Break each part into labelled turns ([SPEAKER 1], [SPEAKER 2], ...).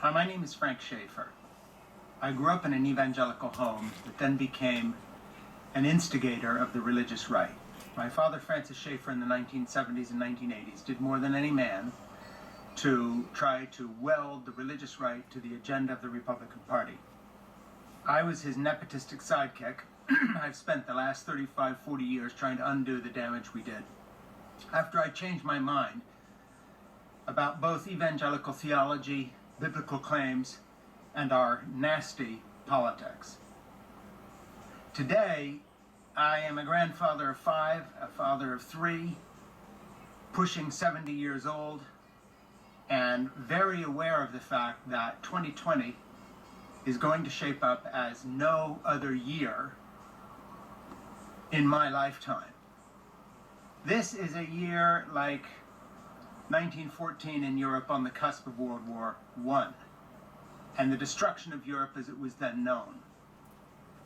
[SPEAKER 1] Hi, my name is Frank Schaeffer. I grew up in an evangelical home that then became an instigator of the religious right. My father, Francis Schaeffer, in the 1970s and 1980s, did more than any man to try to weld the religious right to the agenda of the Republican Party. I was his nepotistic sidekick. I've spent the last 35, 40 years trying to undo the damage we did. After I changed my mind about both evangelical theology, biblical claims, and our nasty politics. Today, I am a grandfather of 5, a father of 3, pushing 70 years old, and very aware of the fact that 2020 is going to shape up as no other year in my lifetime. This is a year like 1914 in Europe on the cusp of World War I, and the destruction of Europe as it was then known.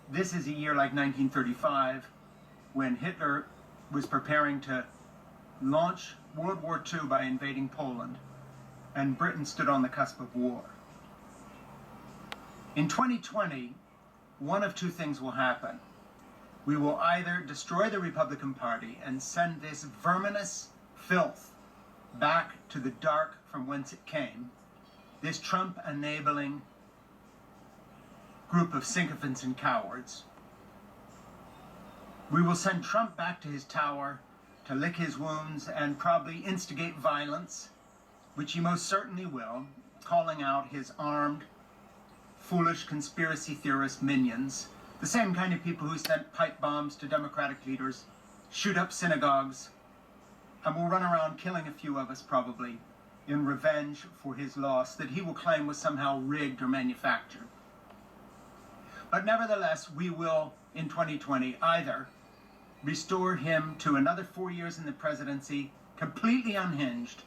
[SPEAKER 1] This is a year like 1935, when Hitler was preparing to launch World War II by invading Poland, and Britain stood on the cusp of war. In 2020, one of two things will happen. We will either destroy the Republican Party and send this verminous filth back to the dark from whence it came, this Trump-enabling group of sycophants and cowards. We will send Trump back to his tower to lick his wounds and probably instigate violence, which he most certainly will, calling out his armed, foolish conspiracy theorist minions, the same kind of people who sent pipe bombs to Democratic leaders, shoot up synagogues, and will run around killing a few of us probably in revenge for his loss that he will claim was somehow rigged or manufactured. But nevertheless, we will, in 2020, either restore him to another 4 years in the presidency, completely unhinged,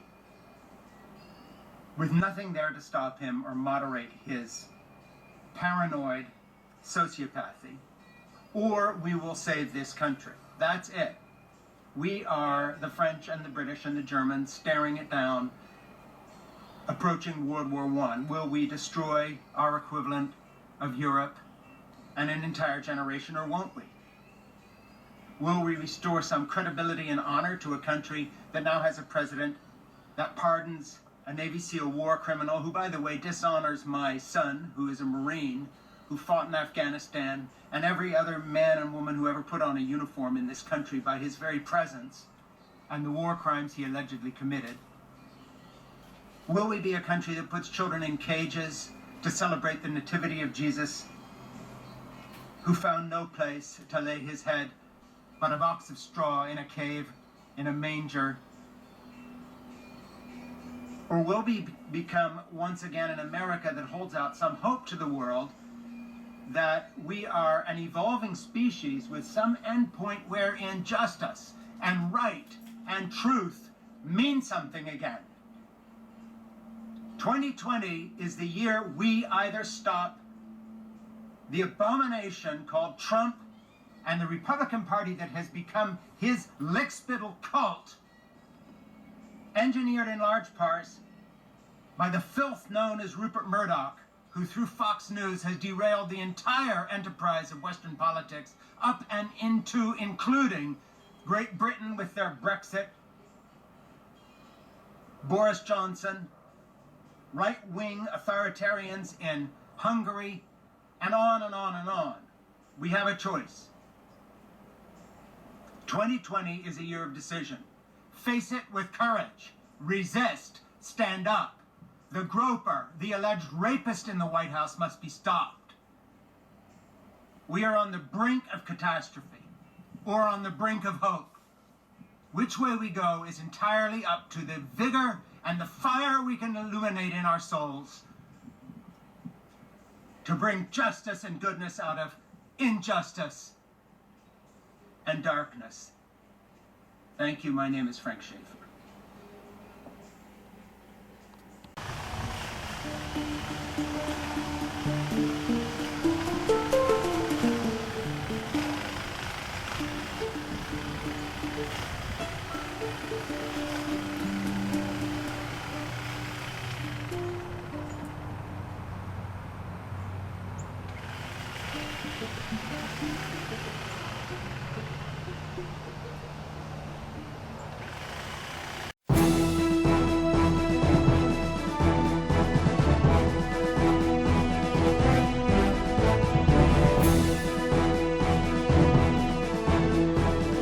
[SPEAKER 1] with nothing there to stop him or moderate his paranoid sociopathy, or we will save this country. That's it. We are the French and the British and the Germans staring it down, approaching World War I. Will we destroy our equivalent of Europe and an entire generation, or won't we? Will we restore some credibility and honor to a country that now has a president that pardons a Navy SEAL war criminal, who, by the way, dishonors my son, who is a Marine, who fought in Afghanistan, and every other man and woman who ever put on a uniform in this country by his very presence and the war crimes he allegedly committed? Will we be a country that puts children in cages to celebrate the nativity of Jesus, who found no place to lay his head but a box of straw in a cave, in a manger? Or will we become once again an America that holds out some hope to the world that we are an evolving species with some endpoint wherein justice and right and truth mean something again? 2020 is the year we either stop the abomination called Trump and the Republican Party that has become his lickspittle cult, engineered in large parts by the filth known as Rupert Murdoch, who through Fox News has derailed the entire enterprise of Western politics up and into, including Great Britain with their Brexit, Boris Johnson, right-wing authoritarians in Hungary, and on and on and on. We have a choice. 2020 is a year of decision. Face it with courage. Resist. Stand up. The groper, the alleged rapist in the White House, must be stopped. We are on the brink of catastrophe, or on the brink of hope. Which way we go is entirely up to the vigor and the fire we can illuminate in our souls to bring justice and goodness out of injustice and darkness. Thank you. My name is Frank Schaeffer.